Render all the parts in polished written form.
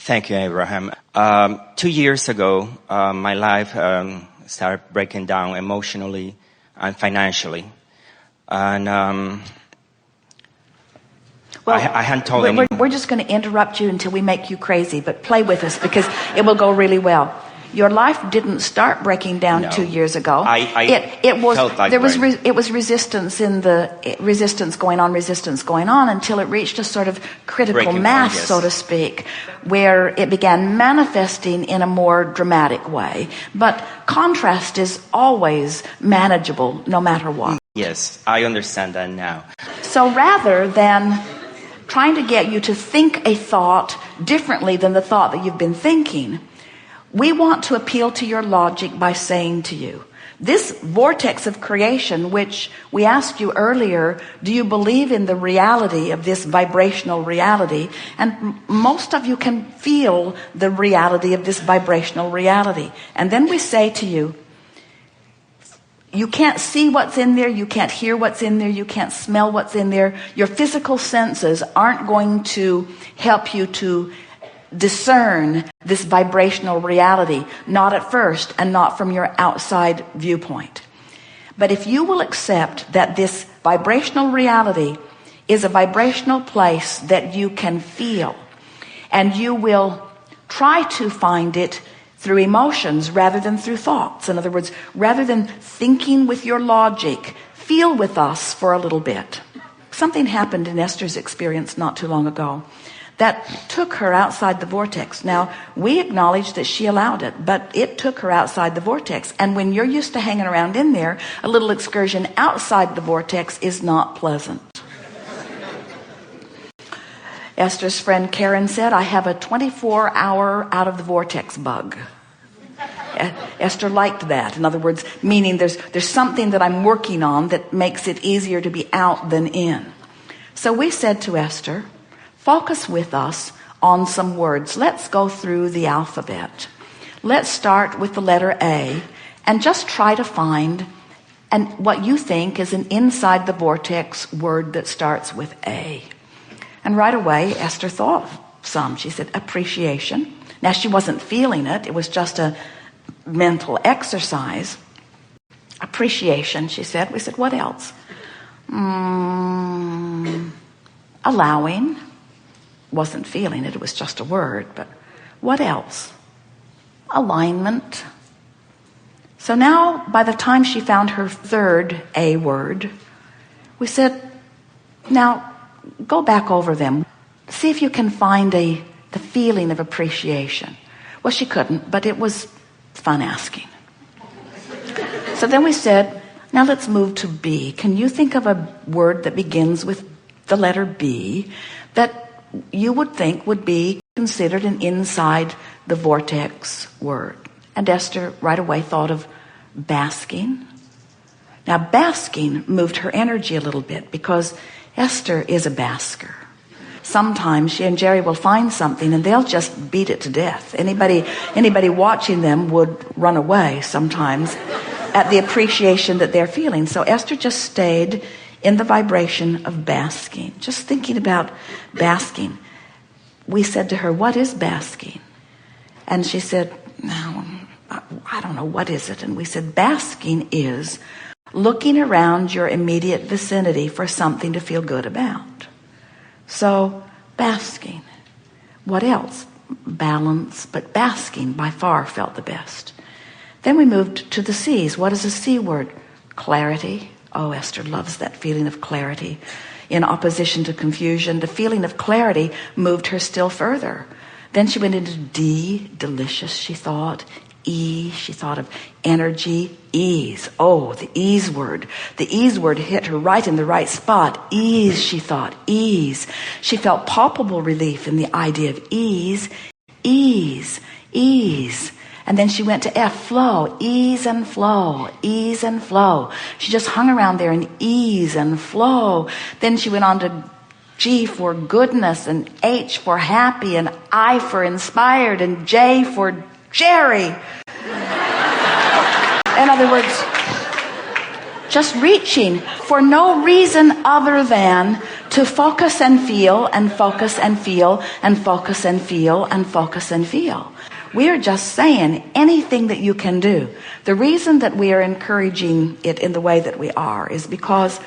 Thank you, Abraham. 2 years ago, my life started breaking down emotionally and financially. And I hadn't told anyone. We're just going to interrupt you until we make you crazy, but play with us because it will go really well. Your life didn't start breaking down 2 years ago. It was resistance going on until it reached a sort of critical mass, so to speak, where it began manifesting in a more dramatic way. But contrast is always manageable, no matter what. Yes, I understand that now. So rather than trying to get you to think a thought differently than the thought that you've been thinking, we want to appeal to your logic by saying to you, this vortex of creation, which we asked you earlier, do you believe in the reality of this vibrational reality? And most of you can feel the reality of this vibrational reality. And then we say to you, you can't see what's in there, you can't hear what's in there, you can't smell what's in there. Your physical senses aren't going to help you to discern this vibrational reality, not at first and not from your outside viewpoint. But if you will accept that this vibrational reality is a vibrational place that you can feel, and you will try to find it through emotions rather than through thoughts. In other words, rather than thinking with your logic, feel with us for a little bit. Something happened in Esther's experience not too long ago that took her outside the vortex. Now, we acknowledge that she allowed it, but it took her outside the vortex. And when you're used to hanging around in there, a little excursion outside the vortex is not pleasant. Esther's friend Karen said, I have a 24-hour out of the vortex bug. Esther liked that. In other words, meaning there's something that I'm working on that makes it easier to be out than in. So we said to Esther, focus with us on some words. Let's go through the alphabet. Let's start with the letter A and just try to find what you think is an inside the vortex word that starts with A. And right away, Esther thought of some. She said, appreciation. Now, she wasn't feeling it. It was just a mental exercise. Appreciation, she said. We said, what else? Allowing. Wasn't feeling it. It was just a word. But what else? Alignment. So now, by the time she found her third A word, we said, now, go back over them. See if you can find the feeling of appreciation. Well, she couldn't, but it was fun asking. So then we said, now let's move to B. Can you think of a word that begins with the letter B that you would think would be considered an inside the vortex word? And Esther right away thought of basking. Now, basking moved her energy a little bit because Esther is a basker. Sometimes she and Jerry will find something and they'll just beat it to death. Anybody watching them would run away sometimes at the appreciation that they're feeling. So Esther just stayed in the vibration of basking, just thinking about basking. We said to her, what is basking? And she said, no, I don't know, what is it? And we said, basking is looking around your immediate vicinity for something to feel good about. So, basking. What else? Balance, but basking by far felt the best. Then we moved to the C's. What is a C word? Clarity. Oh, Esther loves that feeling of clarity. In opposition to confusion, the feeling of clarity moved her still further. Then she went into D, delicious, she thought. E, she thought of energy. Ease. Oh, the ease word. The ease word hit her right in the right spot. Ease, she thought. Ease. She felt palpable relief in the idea of ease. Ease. Ease. And then she went to F, flow. Ease and flow. Ease and flow. She just hung around there in ease and flow. Then she went on to G for goodness, and H for happy, and I for inspired, and J for Jerry. In other words, just reaching for no reason other than to focus and feel and focus and feel and focus and feel and focus and feel. We are just saying anything that you can do. The reason that we are encouraging it in the way that we are is because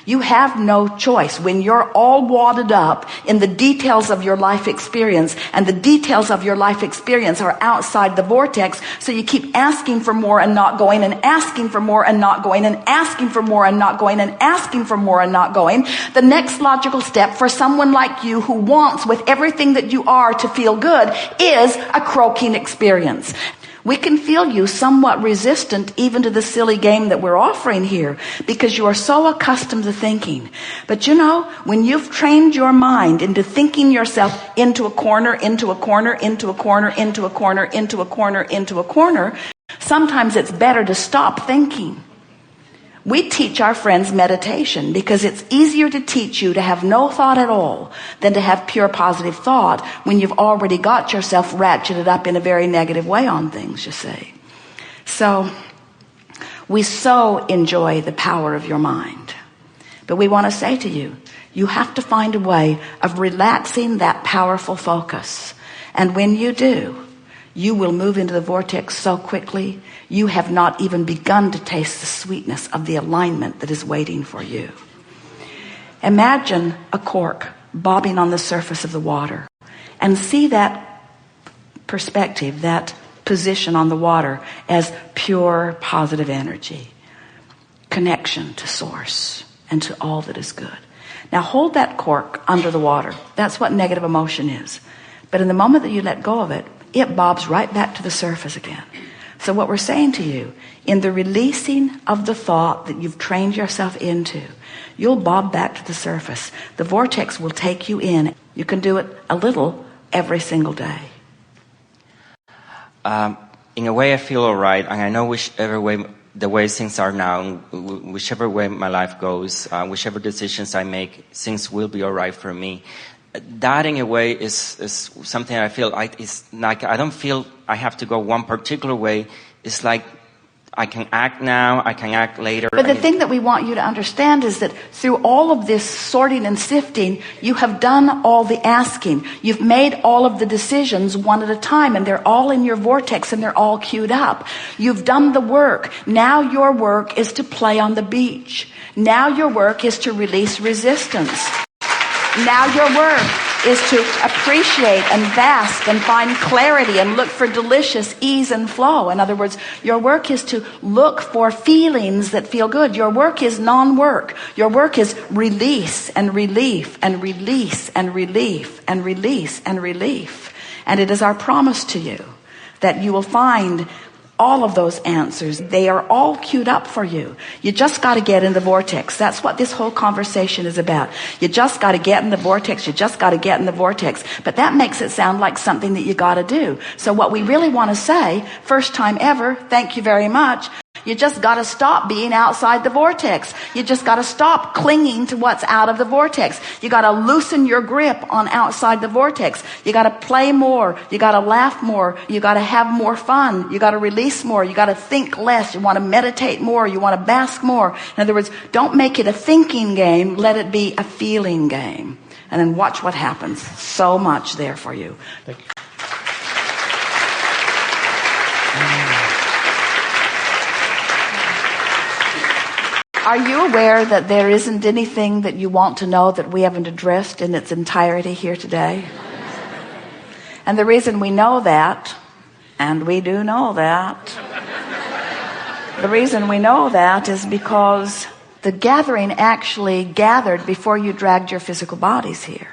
you have no choice. When you're all wadded up in the details of your life experience, and the details of your life experience are outside the vortex, so you keep asking for more and not going, and asking for more and not going, and asking for more and not going, and asking for more and not going. The next logical step for someone like you who wants with everything that you are to feel good is a croaking experience. We can feel you somewhat resistant even to the silly game that we're offering here, because you are so accustomed to thinking. But you know, when you've trained your mind into thinking yourself into a corner, into a corner, into a corner, into a corner, into a corner, into a corner, sometimes it's better to stop thinking. We teach our friends meditation because it's easier to teach you to have no thought at all than to have pure positive thought when you've already got yourself ratcheted up in a very negative way on things, you see. So we so enjoy the power of your mind. But we want to say to you, you have to find a way of relaxing that powerful focus. And when you do, you will move into the vortex so quickly, you have not even begun to taste the sweetness of the alignment that is waiting for you. Imagine a cork bobbing on the surface of the water, and see that perspective, that position on the water as pure positive energy, connection to source and to all that is good. Now hold that cork under the water. That's what negative emotion is. But in the moment that you let go of it, it bobs right back to the surface again. So what we're saying to you, in the releasing of the thought that you've trained yourself into, you'll bob back to the surface. The vortex will take you in. You can do it a little every single day. In a way, I feel all right, and I know whichever way the way things are now, whichever way my life goes, whichever decisions I make, things will be all right for me. That, in a way, is something I feel it's like I don't feel I have to go one particular way. It's like I can act now, I can act later. But the thing that we want you to understand is that through all of this sorting and sifting, you have done all the asking. You've made all of the decisions one at a time, and they're all in your vortex and they're all queued up. You've done the work. Now your work is to play on the beach. Now your work is to release resistance. Now your work is to appreciate and bask and find clarity and look for delicious ease and flow. In other words, your work is to look for feelings that feel good. Your work is non-work. Your work is release and relief and release and relief and release and relief. And it is our promise to you that you will find all of those answers. They are all queued up for you. You just got to get in the vortex. That's what this whole conversation is about. You just got to get in the vortex. You just got to get in the vortex. But that makes it sound like something that you got to do. So what we really want to say, first time ever, thank you very much. You just got to stop being outside the vortex. You just got to stop clinging to what's out of the vortex. You got to loosen your grip on outside the vortex. You got to play more. You got to laugh more. You got to have more fun. You got to release more. You got to think less. You want to meditate more. You want to bask more. In other words, don't make it a thinking game. Let it be a feeling game. And then watch what happens. So much there for you. Thank you. Are you aware that there isn't anything that you want to know that we haven't addressed in its entirety here today? And the reason we know that, and we do know that, the reason we know that is because the gathering actually gathered before you dragged your physical bodies here.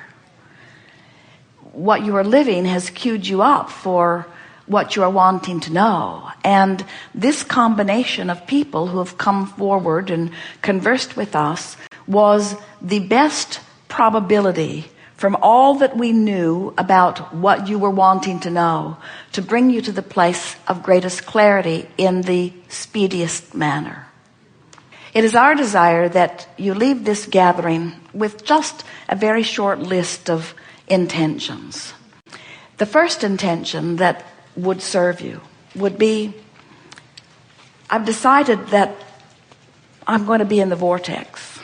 What you are living has queued you up for what you are wanting to know. And this combination of people who have come forward and conversed with us was the best probability from all that we knew about what you were wanting to know to bring you to the place of greatest clarity in the speediest manner. It is our desire that you leave this gathering with just a very short list of intentions. The first intention that would serve you would be, I've decided that I'm going to be in the vortex,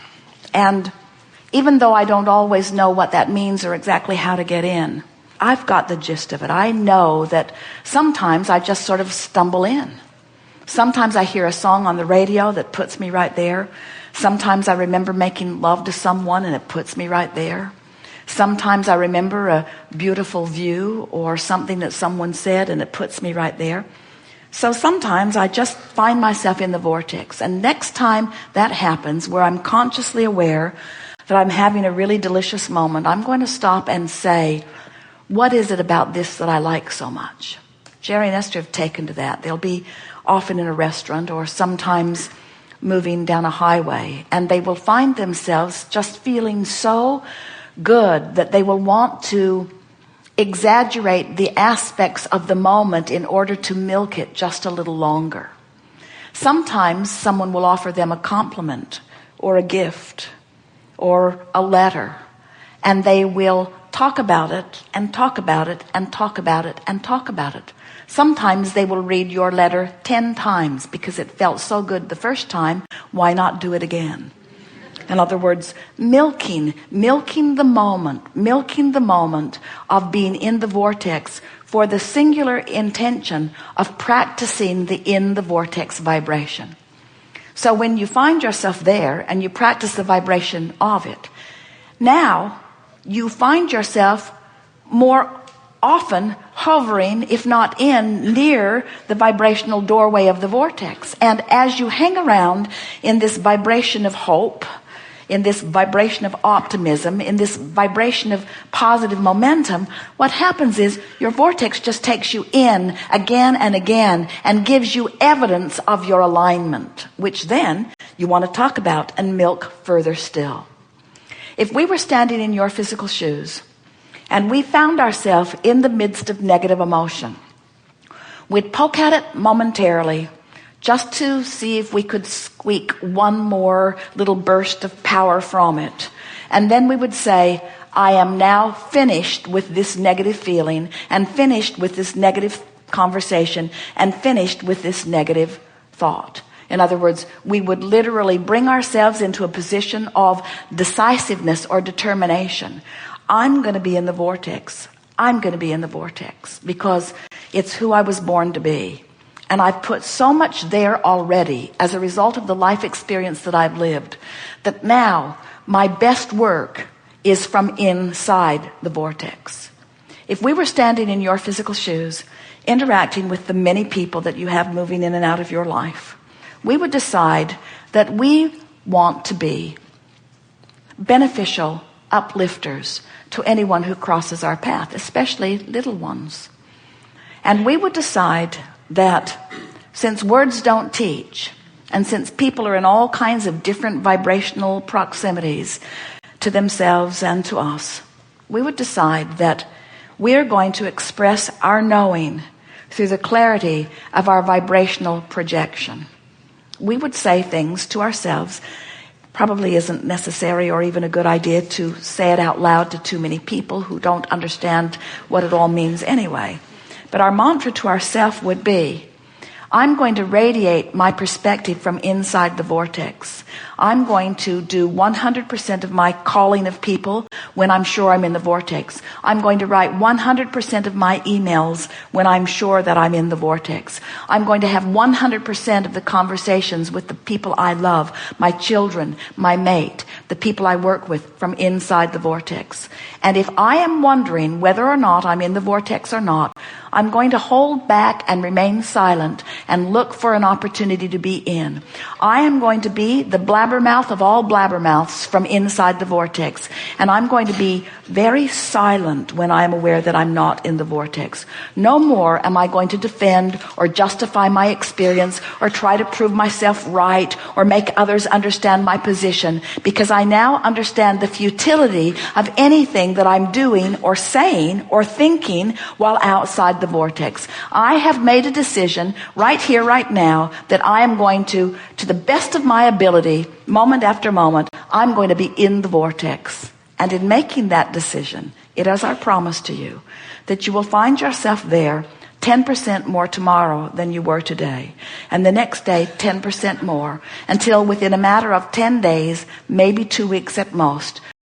and Even though I don't always know what that means or exactly how to get in, I've got the gist of it. I know that sometimes I just sort of stumble in. Sometimes I hear a song on the radio that puts me right there. Sometimes I remember making love to someone and it puts me right there. Sometimes I remember a beautiful view or something that someone said and it puts me right there. So sometimes I just find myself in the vortex. And next time that happens, where I'm consciously aware that I'm having a really delicious moment, I'm going to stop and say, what is it about this that I like so much? Jerry and Esther have taken to that. They'll be often in a restaurant or sometimes moving down a highway, and they will find themselves just feeling so good that they will want to exaggerate the aspects of the moment in order to milk it just a little longer. Sometimes someone will offer them a compliment or a gift or a letter, and they will talk about it and talk about it and talk about it and talk about it. Sometimes they will read your letter 10 times because it felt so good the first time. Why not do it again? In other words, milking the moment of being in the vortex for the singular intention of practicing the in the vortex vibration. So when you find yourself there and you practice the vibration of it, now you find yourself more often hovering, if not near the vibrational doorway of the vortex. And as you hang around in this vibration of hope, in this vibration of optimism, in this vibration of positive momentum, what happens is your vortex just takes you in again and again and gives you evidence of your alignment, which then you want to talk about and milk further still. If we were standing in your physical shoes and we found ourselves in the midst of negative emotion, we'd poke at it momentarily just to see if we could squeak one more little burst of power from it. And then we would say, I am now finished with this negative feeling and finished with this negative conversation and finished with this negative thought. In other words, we would literally bring ourselves into a position of decisiveness or determination. I'm going to be in the vortex. I'm going to be in the vortex because it's who I was born to be. And I've put so much there already as a result of the life experience that I've lived, that now my best work is from inside the vortex. If we were standing in your physical shoes, interacting with the many people that you have moving in and out of your life, we would decide that we want to be beneficial uplifters to anyone who crosses our path, especially little ones. And we would decide that since words don't teach, and since people are in all kinds of different vibrational proximities to themselves and to us, we would decide that we're going to express our knowing through the clarity of our vibrational projection. We would say things to ourselves. Probably isn't necessary or even a good idea to say it out loud to too many people who don't understand what it all means anyway. But our mantra to ourselves would be, I'm going to radiate my perspective from inside the vortex. I'm going to do 100% of my calling of people when I'm sure I'm in the vortex. I'm going to write 100% of my emails when I'm sure that I'm in the vortex. I'm going to have 100% of the conversations with the people I love, my children, my mate, the people I work with from inside the vortex. And if I am wondering whether or not I'm in the vortex or not, I'm going to hold back and remain silent and look for an opportunity to be in. I am going to be the blabbermouth of all blabbermouths from inside the vortex. And I'm going to be very silent when I am aware that I'm not in the vortex. No more am I going to defend or justify my experience or try to prove myself right or make others understand my position, because I now understand the futility of anything that I'm doing or saying or thinking while outside the vortex. I have made a decision right here, right now, that I am going to the best of my ability, moment after moment, I'm going to be in the vortex. And in making that decision, it is our promise to you that you will find yourself there 10% more tomorrow than you were today. And the next day, 10% more. Until within a matter of 10 days, maybe 2 weeks at most,